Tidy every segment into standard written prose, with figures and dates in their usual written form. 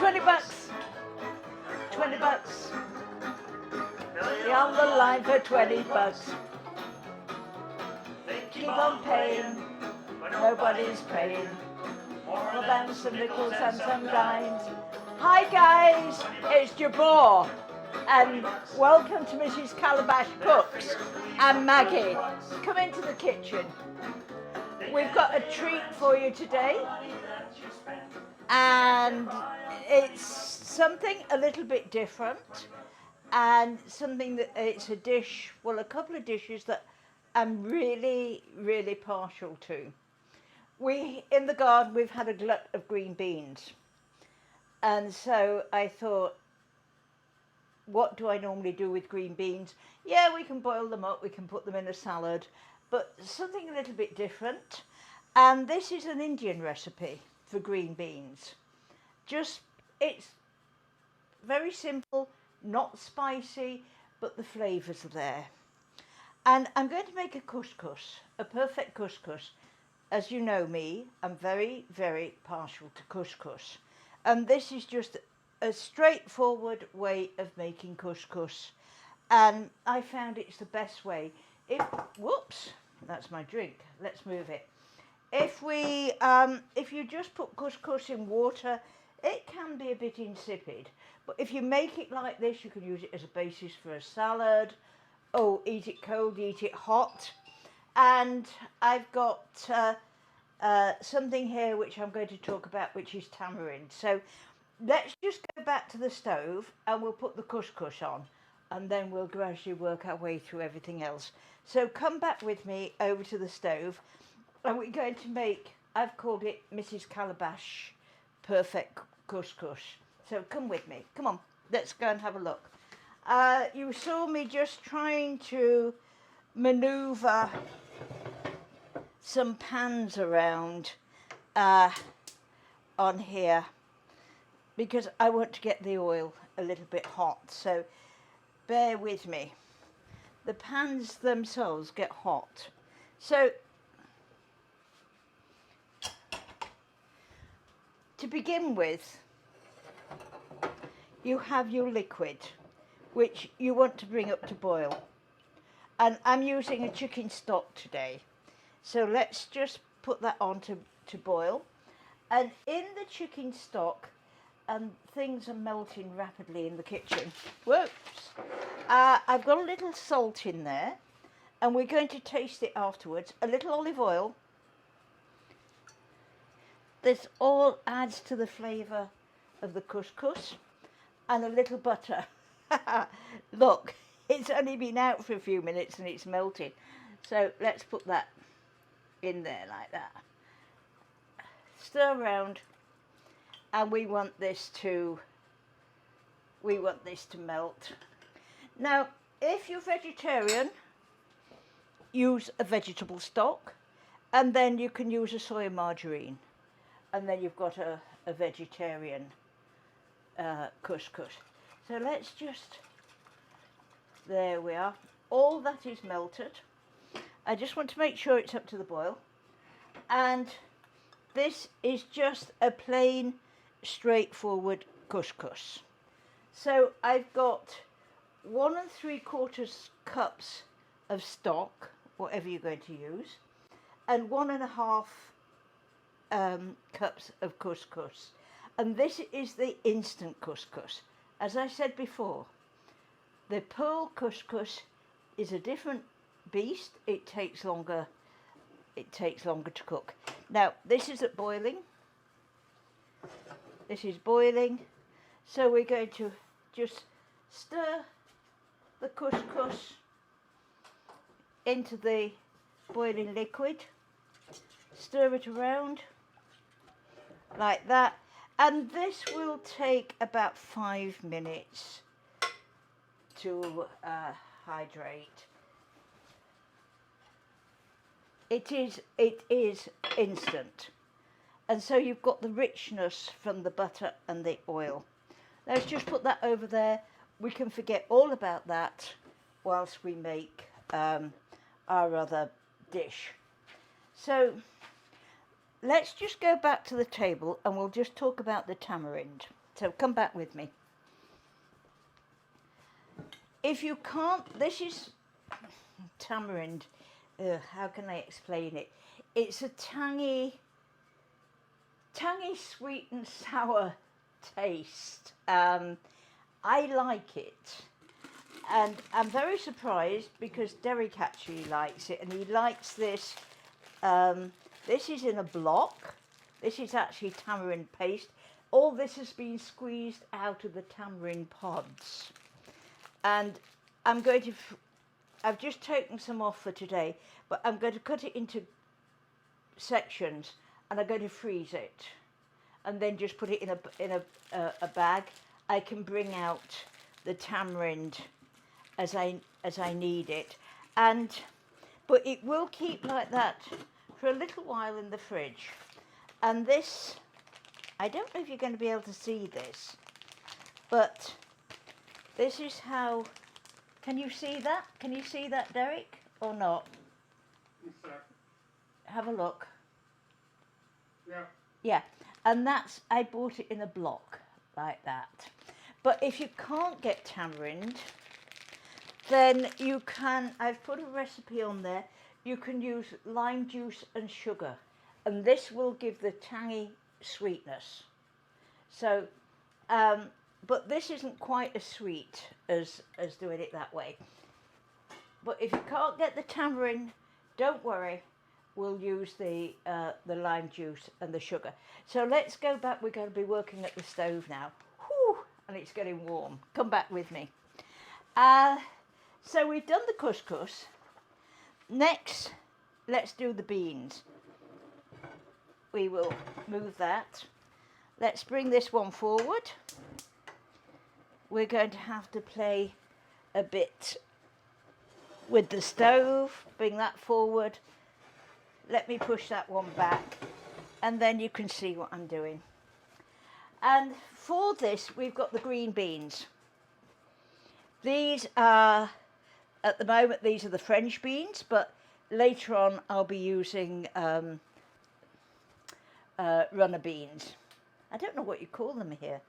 20 bucks. 20 bucks. Be on the line for 20 bucks. Keep on paying, nobody's paying. More than some nickels and some dimes. Hi guys, it's Jabor, and welcome to Mrs. Calabash Cooks and Maggie. Come into the kitchen. We've got a treat for you today, and it's something a little bit different, and something that it's a dish, well, a couple of dishes that I'm really, really partial to. In the garden, we've had a glut of green beans. And so I thought, what do I normally do with green beans? Yeah, we can boil them up, we can put them in a salad, but something a little bit different. And this is an Indian recipe for green beans. It's very simple, not spicy, but the flavours are there. And I'm going to make a couscous, a perfect couscous. As you know me, I'm very, very partial to couscous. And this is just a straightforward way of making couscous. And I found it's the best way. Whoops, that's my drink. Let's move it. If you just put couscous in water, it can be a bit insipid. But if you make it like this, you can use it as a basis for a salad. Oh, eat it cold, eat it hot. And I've got something here which I'm going to talk about, which is tamarind. So let's just go back to the stove and we'll put the couscous on, and then we'll gradually work our way through everything else. So come back with me over to the stove, and we're going to make, I've called it Mrs. Calabash Perfect Couscous. So come with me. Come on, let's go and have a look. You saw me just trying to maneuver some pans around on here because I want to get the oil a little bit hot, so bear with me. The pans themselves get hot. So to begin with, you have your liquid, which you want to bring up to boil. And I'm using a chicken stock today. So let's just put that on to boil. And in the chicken stock, and things are melting rapidly in the kitchen. Whoops. I've got a little salt in there, and we're going to taste it afterwards. A little olive oil. This all adds to the flavour of the couscous, and a little butter. Look, it's only been out for a few minutes and it's melted. So let's put that in there like that. Stir around, and we want this to melt. Now, if you're vegetarian, use a vegetable stock, and then you can use a soy margarine, and then you've got a vegetarian couscous. So let's just, there we are. All that is melted. I just want to make sure it's up to the boil. And this is just a plain, straightforward couscous. So I've got 1 3/4 cups of stock, whatever you're going to use, and 1 1/2 cups of couscous. And this is the instant couscous. As I said before, the pearl couscous is a different beast. It takes longer to cook. Now, this is at boiling. This is boiling. So we're going to just stir the couscous into the boiling liquid. Stir it around like that. And this will take about 5 minutes to hydrate. It is instant. And so you've got the richness from the butter and the oil. Let's just put that over there. We can forget all about that whilst we make our other dish. So let's just go back to the table and we'll just talk about the tamarind. So come back with me. If you can't, this is tamarind. How can I explain it? It's a tangy, sweet and sour taste. I like it. And I'm very surprised because Derek actually likes it, and he likes this. This is in a block. This is actually tamarind paste. All this has been squeezed out of the tamarind pods. And I'm going to, I've just taken some off for today, but I'm going to cut it into sections and I'm going to freeze it. And then just put it in a bag. I can bring out the tamarind as I need it, but it will keep like that for a little while in the fridge. And this, I don't know if you're going to be able to see this, but this is how. Can you see that? Can you see that, Derek, or not? Yes, sir. Have a look. Yeah. Yeah, and that's, I bought it in a block like that. But if you can't get tamarind, then you can, I've put a recipe on there, you can use lime juice and sugar, and this will give the tangy sweetness. So, but this isn't quite as sweet as doing it that way. But if you can't get the tamarind, don't worry, we'll use the lime juice and the sugar. So let's go back, we're going to be working at the stove now. Whew, and it's getting warm. Come back with me. So we've done the couscous. Next, let's do the beans. We will move that. Let's bring this one forward. We're going to have to play a bit with the stove. Bring that forward. Let me push that one back, and then you can see what I'm doing. And for this, we've got the green beans. These are, at the moment, these are the French beans, but later on I'll be using runner beans. I don't know what you call them here,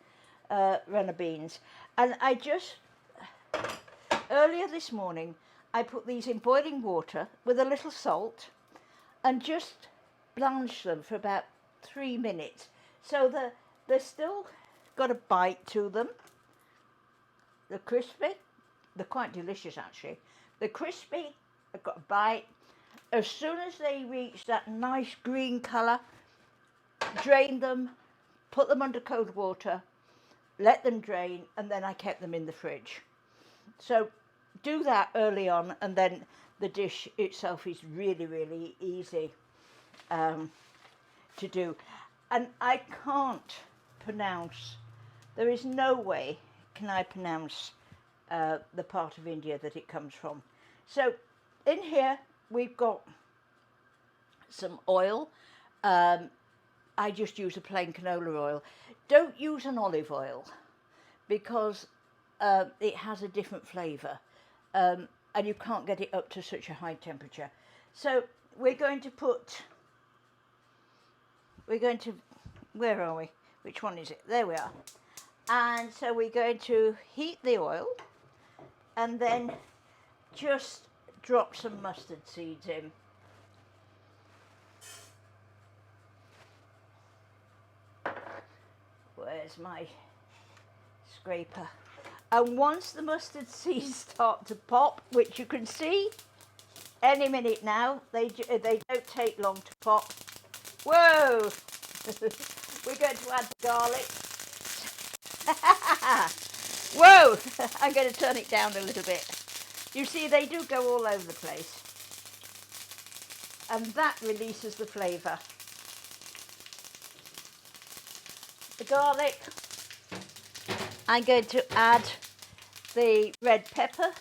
runner beans. And I just, earlier this morning, I put these in boiling water with a little salt and just blanch them for about 3 minutes. So they're still got a bite to them. They're crispy. They're quite delicious, actually. They're crispy. They've got a bite. As soon as they reach that nice green colour, drain them, put them under cold water, let them drain, and then I kept them in the fridge. So do that early on, and then the dish itself is really, really easy to do. And I can't pronounce, there is no way can I pronounce the part of India that it comes from. So in here we've got some oil. I just use a plain canola oil. Don't use an olive oil because it has a different flavour, and you can't get it up to such a high temperature. So we're going to where are we? Which one is it? There we are. And so we're going to heat the oil and then just drop some mustard seeds in. Where's my scraper? And once the mustard seeds start to pop, which you can see any minute now, they don't take long to pop. Whoa! We're going to add the garlic. Whoa! I'm going to turn it down a little bit. You see, they do go all over the place. And that releases the flavour. The garlic. I'm going to add the red pepper.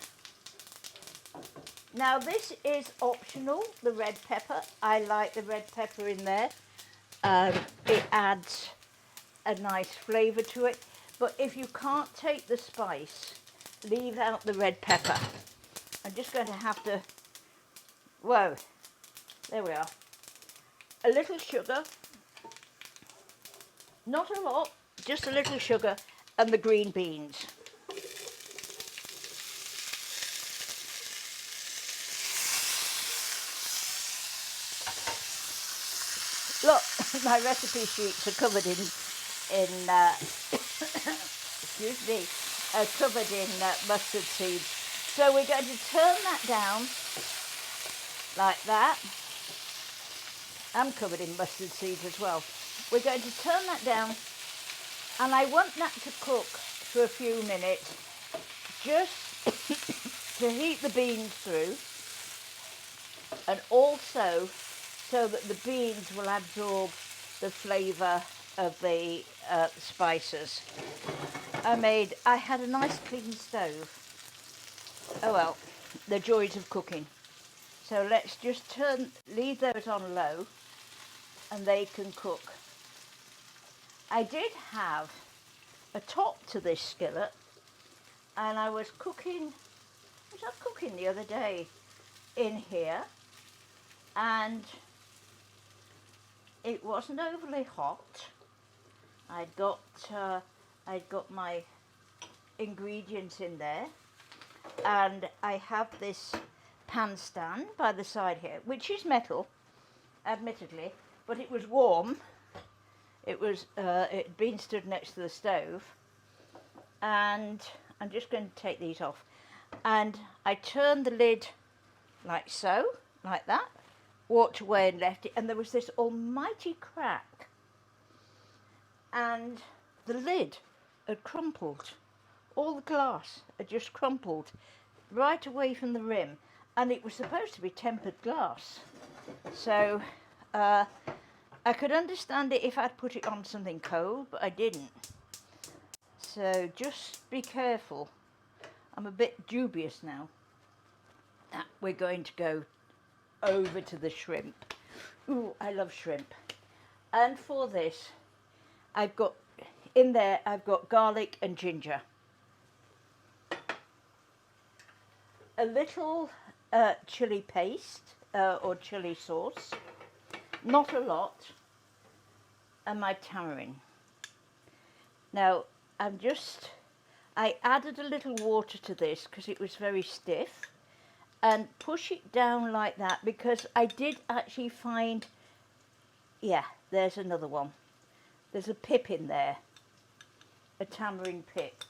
Now this is optional, the red pepper. I like the red pepper in there. It adds a nice flavour to it. But if you can't take the spice, leave out the red pepper. I'm just going to have to, whoa, there we are. A little sugar, not a lot, just a little sugar and the green beans. Look, my recipe sheets are covered in excuse me, covered in mustard seeds. So we're going to turn that down like that. I'm covered in mustard seeds as well. We're going to turn that down, and I want that to cook for a few minutes, just to heat the beans through, and also so that the beans will absorb the flavour of the spices. I had a nice clean stove. Oh well, the joys of cooking. So let's just leave those on low, and they can cook. I did have a top to this skillet, and I was cooking the other day in here, and it wasn't overly hot. I'd got my ingredients in there, and I have this pan stand by the side here, which is metal, admittedly, but it was warm. It'd been stood next to the stove, and I'm just going to take these off. And I turned the lid like so, like that, walked away and left it, and there was this almighty crack, and the lid had crumpled. All the glass had just crumpled right away from the rim, and it was supposed to be tempered glass. So I could understand it if I'd put it on something cold, but I didn't. So just be careful. I'm a bit dubious now. We're going to go over to the shrimp. Ooh, I love shrimp. And for this, I've got garlic and ginger. A little chili paste or chili sauce. Not a lot. And my tamarind. Now, I added a little water to this because it was very stiff, and push it down like that, because I did actually find, yeah, there's another one. There's a pip in there, a tamarind pip.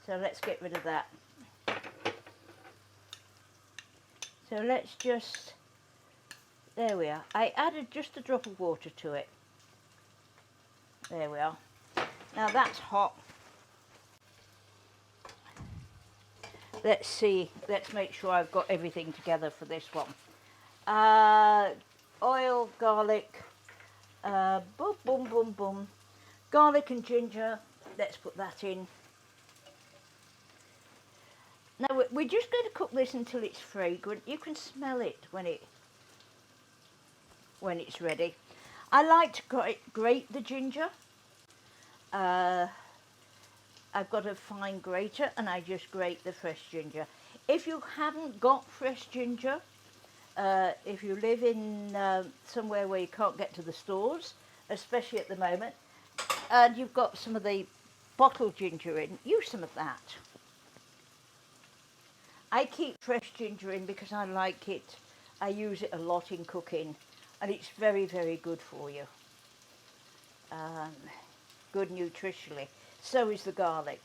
So let's get rid of that. So let's just, there we are. I added just a drop of water to it. There we are. Now that's hot. Let's see, let's make sure I've got everything together for this one. Oil, garlic, boom, boom, boom, boom. Garlic and ginger, let's put that in. Now we're just going to cook this until it's fragrant. You can smell it when it's ready. I like to grate the ginger. I've got a fine grater, and I just grate the fresh ginger. If you haven't got fresh ginger, if you live in somewhere where you can't get to the stores, especially at the moment, and you've got some of the bottled ginger in, use some of that. I keep fresh ginger in because I like it. I use it a lot in cooking, and it's very, very good for you. Good nutritionally. So is the garlic.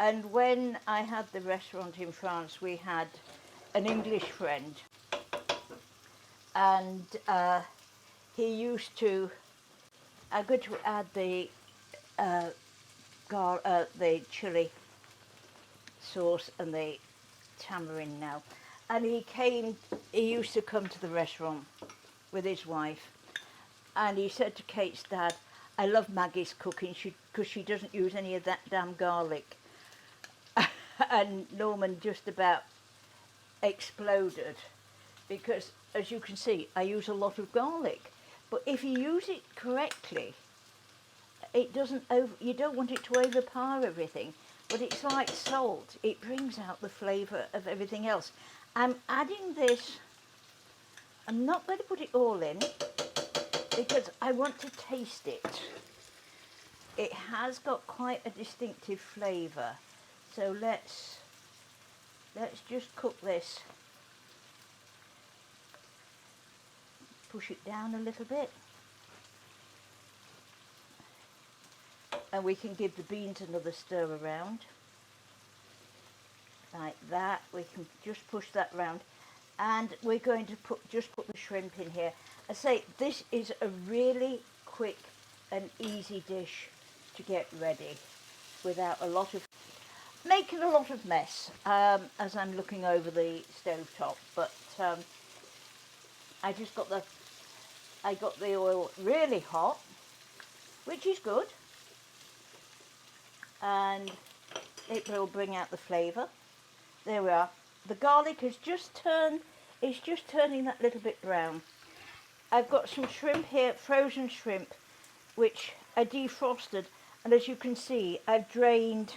And when I had the restaurant in France, we had an English friend, and he used to, I'm going to add the chili sauce and the tamarind now. And he used to come to the restaurant with his wife, and he said to Kate's dad, I love Maggie's cooking because she doesn't use any of that damn garlic. And Norman just about exploded, because as you can see, I use a lot of garlic. But if you use it correctly, it doesn't you don't want it to overpower everything. But it's like salt. It brings out the flavour of everything else. I'm adding this. I'm not going to put it all in, because I want to taste it. it has got quite a distinctive flavour. So let's just cook this. Push it down a little bit. And we can give the beans another stir around. Like that. We can just push that round. And we're going to just put the shrimp in here. I say this is a really quick and easy dish to get ready without making a lot of mess as I'm looking over the stove top. But I got the oil really hot, which is good, and it will bring out the flavour. There we are. The garlic is just turning that little bit brown. I've got some shrimp here, frozen shrimp, which I defrosted, and as you can see, I've drained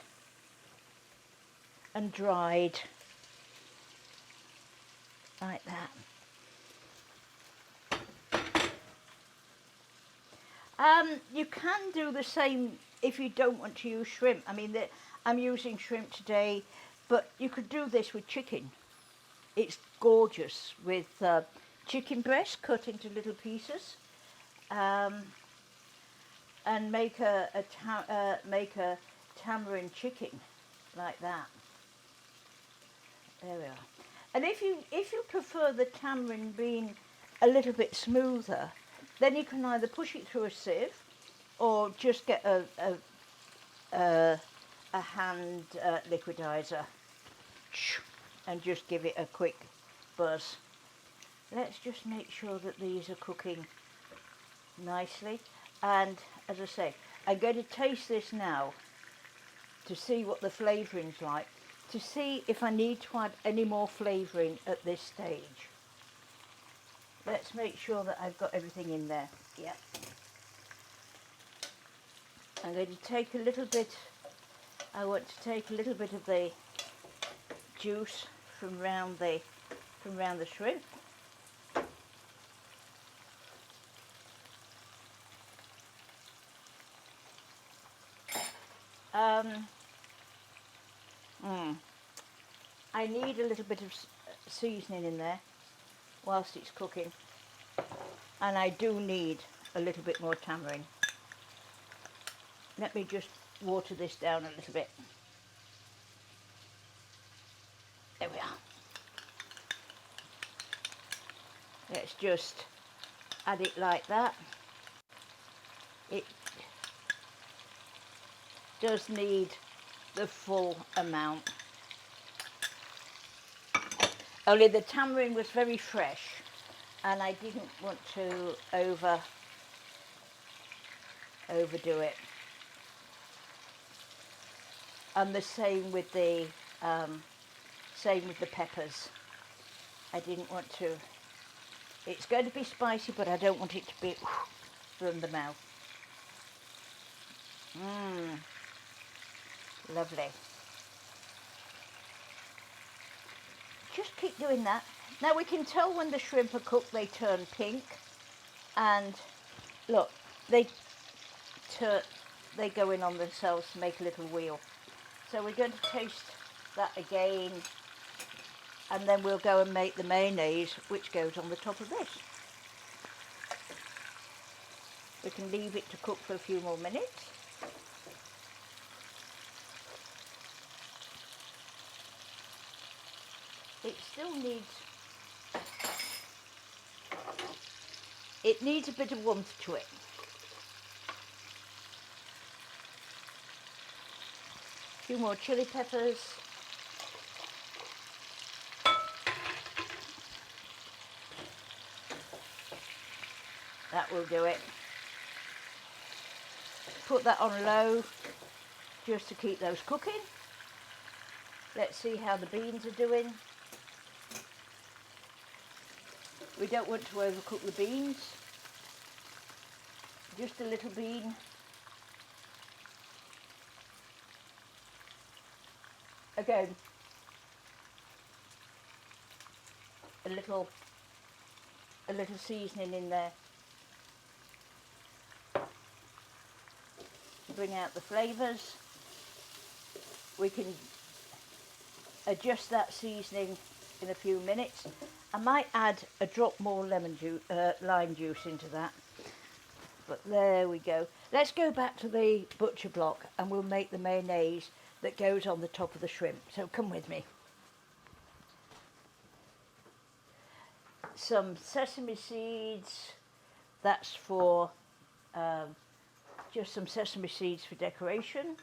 and dried like that. You can do the same if you don't want to use shrimp. I mean, I'm using shrimp today, but you could do this with chicken. It's gorgeous with chicken breast cut into little pieces, and make a tamarind chicken like that. There we are. And if you prefer the tamarind being a little bit smoother, then you can either push it through a sieve or just get a hand liquidizer and just give it a quick buzz. Let's just make sure that these are cooking nicely. And as I say, I'm going to taste this now to see what the flavouring's like, to see if I need to add any more flavouring at this stage. Let's make sure that I've got everything in there. Yeah. I'm going to take a little bit, I want to take a little bit of the juice from round the shrimp. I need a little bit of seasoning in there whilst it's cooking, and I do need a little bit more tamarind. Let me just water this down a little bit. There we are. Let's just add it like that. It does need the full amount. Only the tamarind was very fresh and I didn't want to overdo it. And the same with the peppers. I didn't want to. It's going to be spicy, but I don't want it to be from the mouth. Lovely. Just keep doing that. Now we can tell when the shrimp are cooked, they turn pink, and look, they go in on themselves to make a little wheel. So we're going to taste that again, and then we'll go and make the mayonnaise, which goes on the top of this. We can leave it to cook for a few more minutes. It still needs a bit of warmth to it. A few more chili peppers. That will do it. Put that on low just to keep those cooking. Let's see how the beans are doing. We don't want to overcook the beans. Just a little bean. Again, a little seasoning in there. bring out the flavours. We can adjust that seasoning in a few minutes. I might add a drop more lime juice into that. But there we go. Let's go back to the butcher block and we'll make the mayonnaise that goes on the top of the shrimp. So come with me. Some sesame seeds. That's for just some sesame seeds for decoration.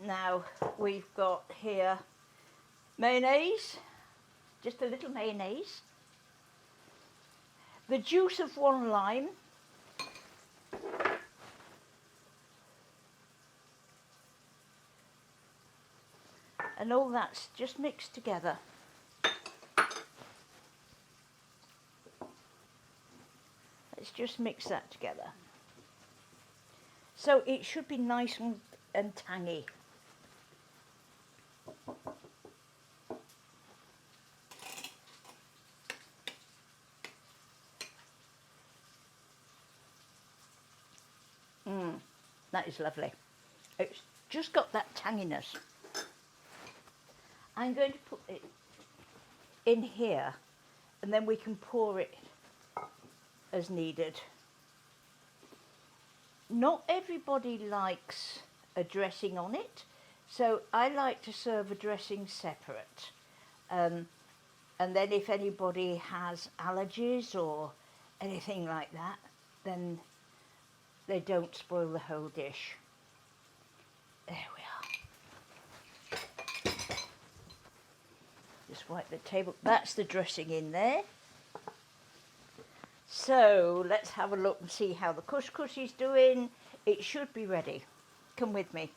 Now we've got here mayonnaise, just a little mayonnaise, the juice of 1 lime, and all that's just mixed together. Let's just mix that together. So it should be nice and tangy. That is lovely. It's just got that tanginess. I'm going to put it in here and then we can pour it as needed. Not everybody likes a dressing on it, so I like to serve a dressing separate. And then if anybody has allergies or anything like that, then they don't spoil the whole dish. There we are. Just wipe the table. That's the dressing in there. So let's have a look and see how the couscous is doing. It should be ready. Come with me.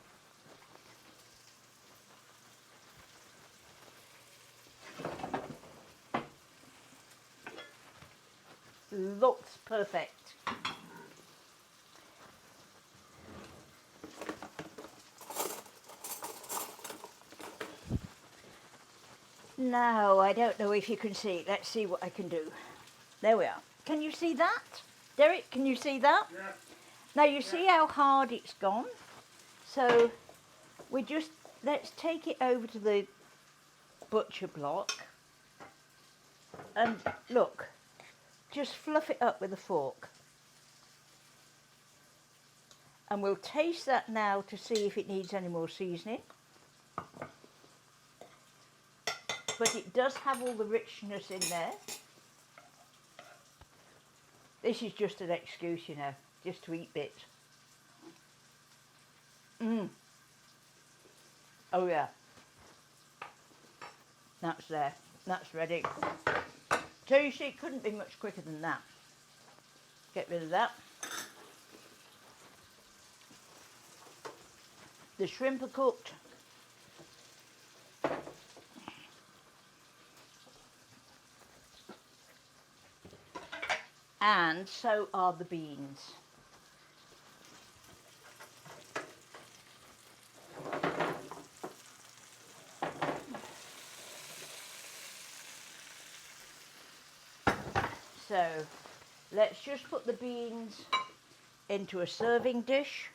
Looks perfect. Now, I don't know if you can see. Let's see what I can do. There we are. Can you see that? Derek, can you see that? Yeah. Now you see how hard it's gone? So let's take it over to the butcher block. And look, just fluff it up with a fork. And we'll taste that now to see if it needs any more seasoning. But it does have all the richness in there. This is just an excuse, you know, just to eat bits. Oh yeah. That's there. That's ready. So you see, it couldn't be much quicker than that. Get rid of that. The shrimp are cooked. And so are the beans. So let's just put the beans into a serving dish.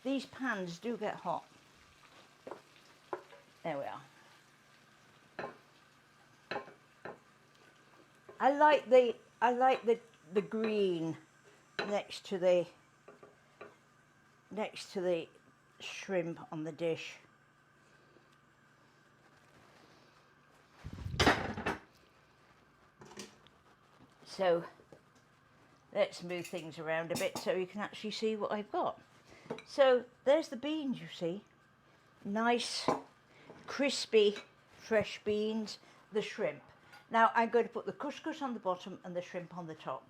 These pans do get hot. There we are. I like the green next to the shrimp on the dish. So let's move things around a bit so you can actually see what I've got. So there's the beans, you see. Nice crispy fresh beans, the shrimp. Now I'm going to put the couscous on the bottom and the shrimp on the top.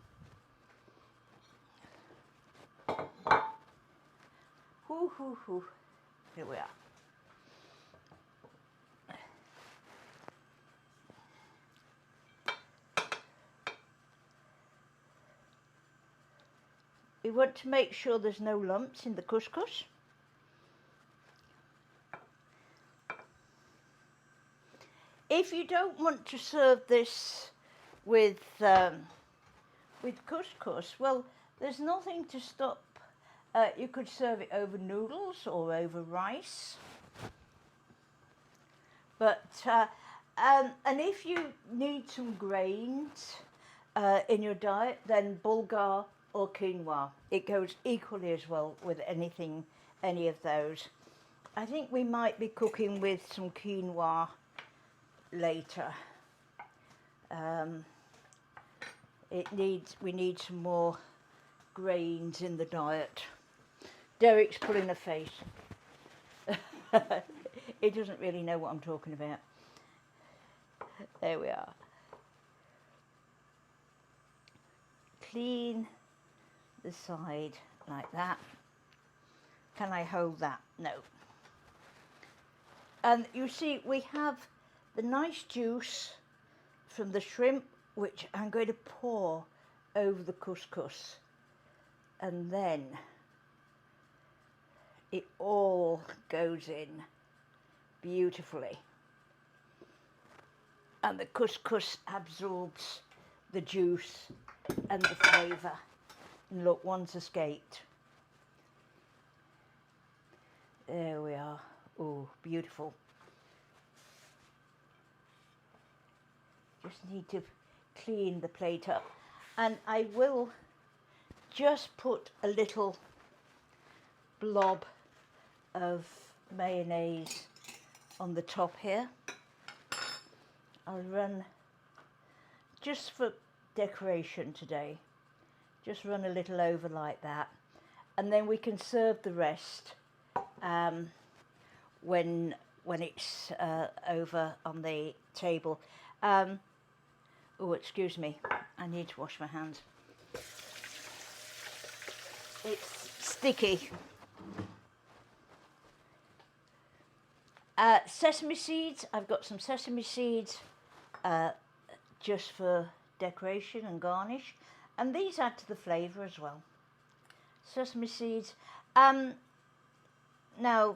Hoo hoo hoo. Here we are. We want to make sure there's no lumps in the couscous. if you don't want to serve this with couscous, well, there's nothing to stop. You could serve it over noodles or over rice. But and if you need some grains in your diet, then bulgur or quinoa. It goes equally as well with anything, any of those. I think we might be cooking with some quinoa later. We need some more grains in the diet. Derek's pulling a face. He doesn't really know what I'm talking about. There we are. Clean the side like that. Can I hold that? No. And you see, we have the nice juice from the shrimp, which I'm going to pour over the couscous. And then it all goes in beautifully. And the couscous absorbs the juice and the flavour. And look, one's escaped. There we are. Oh, beautiful. Just need to clean the plate up. And I will just put a little blob of mayonnaise on the top here. I'll run, just for decoration today, just run a little over like that. And then we can serve the rest when it's over on the table. Oh, excuse me, I need to wash my hands. It's sticky. Sesame seeds, I've got some sesame seeds just for decoration and garnish. And these add to the flavour as well. Sesame seeds. Now,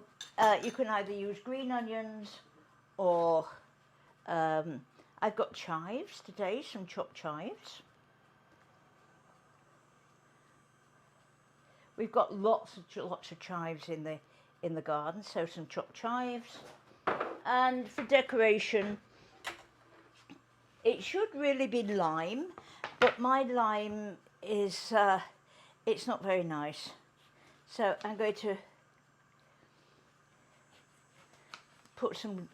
you can either use green onions or I've got chives today, some chopped chives. We've got lots of chives in the garden, so some chopped chives. And for decoration, it should really be lime, but my lime is it's not very nice. So I'm going to put some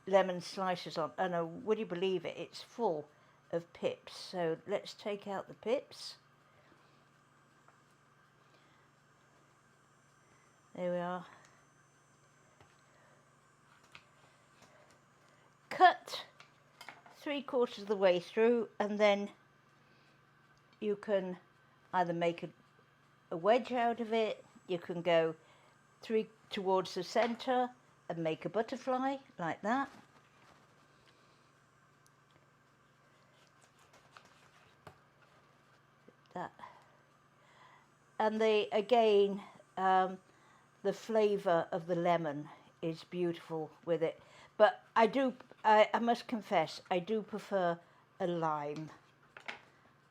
lemon slices on. And would you believe it, it's full of pips. So let's take out the pips. There we are. Cut 3/4 of the way through, and then you can either make a wedge out of it. You can go 3 towards the centre and make a butterfly like that. And again, the flavour of the lemon is beautiful with it. But I must confess, I do prefer a lime.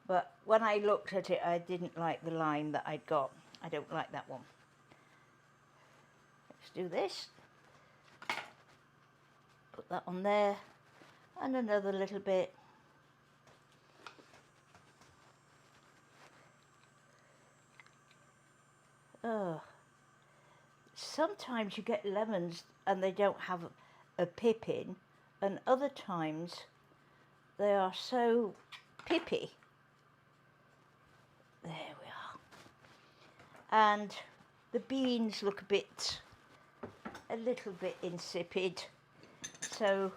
But when I looked at it, I didn't like the lime that I'd got. I don't like that one. Let's do this. Put that on there. And another little bit. Oh. Sometimes you get lemons and they don't have a pip in, and other times they are so pippy. There we are. And the beans look a little bit insipid. So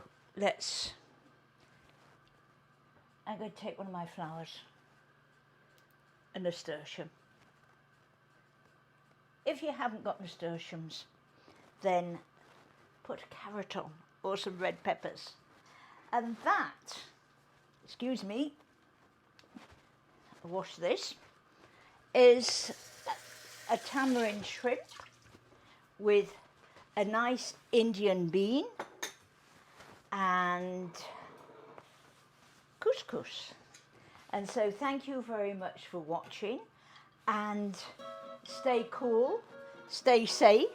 I'm going to take one of my flowers, a nasturtium. If you haven't got nasturtiums, then put a carrot on or some red peppers. And that, excuse me, I'll wash this, is a tamarind shrimp with a nice Indian bean and couscous. And so thank you very much for watching, and stay cool, stay safe,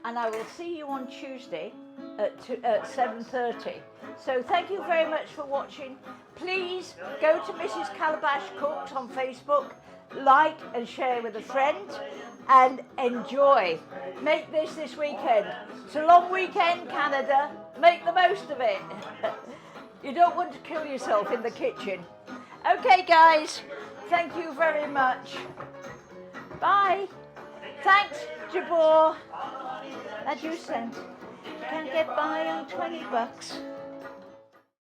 and I will see you on Tuesday at 7:30. So thank you very much for watching. Please go to Mrs. Calabash Cooks on Facebook, like and share with a friend, and enjoy. Make this weekend. It's a long weekend, Canada. Make the most of it. You don't want to kill yourself in the kitchen. Okay, guys. Thank you very much. Bye. Thanks, Jabor. That you sent. You can get by on $20.